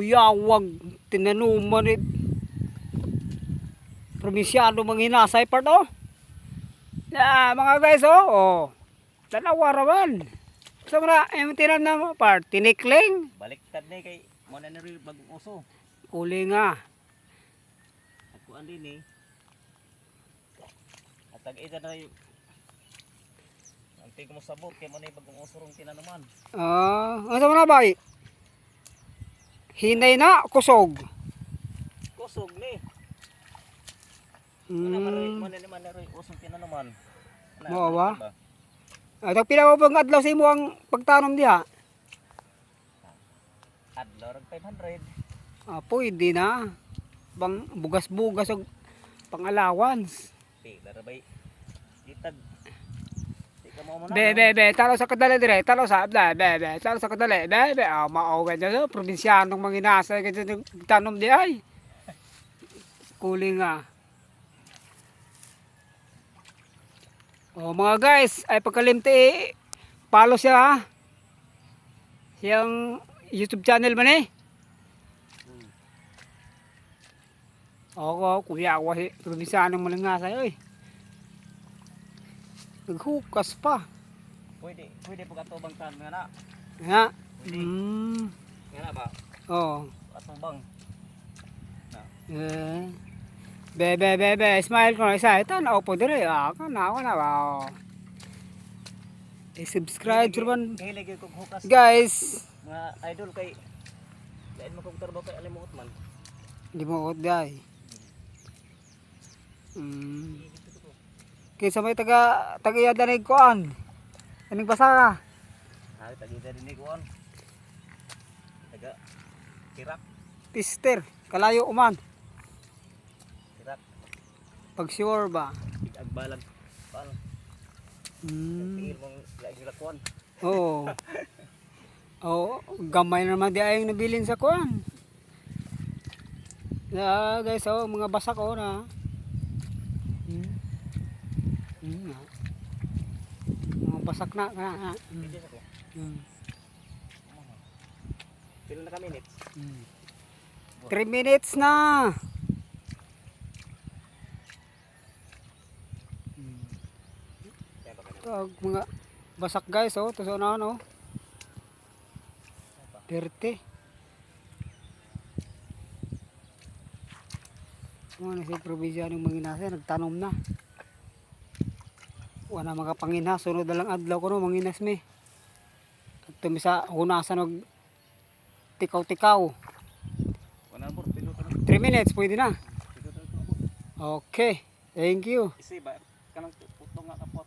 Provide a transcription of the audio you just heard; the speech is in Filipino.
kuyawag tinanuman it probinsyano manghinasay part oh. Mga guys oh. Dalawa raman. So mara tinan na part tinikling. Baliktad ni kay mo na rin bagong uso. Uli nga. Ako andin at tag-ida na yung antig mo sabot kay mo na bagong uso rong tinanuman. Ano mo na ba? Hinay na kusog. Kusog ni. Mo na naman rin usong tinanuman. Mo ba? Atag pila mo bang adlaw sa imo ang pagtanom diha? Adlaw rag 500. Pwede na. Bang bugas-bugas og pang-allowance. Pila ra bay. Itad. Di ka mo na. Be, talo sa kadali dire, talo sa talo sa kadali. Mao ganyan probinsyanong manginasa ganyan tanom di ay. Kuling nga. Mga guys, ay pagkalimti follow siya ha. Siyang YouTube channel man eh. Kuya ako si probinsyanong malangasa oy. Naghukas pa. Pwede po katubang tan nga na. Ha? Nga na ba? Oo. Katubang. Na. Be, smile ko na isa. Ito, naupo dire. Kana ba? Subscribe man. Hilig yung hukas. Guys. Mga idol kay lain mo kong trabaho kay alimuot man. Hindi mo ut day. Kaysa may taga-iya danig koan. Aning basa ka? Taga-iya danig koan. Tirak. Pister. Kalayo uman. Tirak. Pag sure ba? Agbalag. Paano? Tingil mong lagi lakuan. Oo. Gamay naman di ayong nabilin sa kuan. Guys, mga basak na. Mga basak na. Pila na ka minutes? 3 minutes na. Mga basak guys, tuso na no. 30. Ano si probinsya ng manginasa, nagtanom na. Wala mga panginha, sunod na lang adlaw ko no, manginas mi. At tumisa hunasan og tikaw-tikaw. 3 minutes, pwede na. Okay, thank you. Isi ba? Kanang putong nga kapon.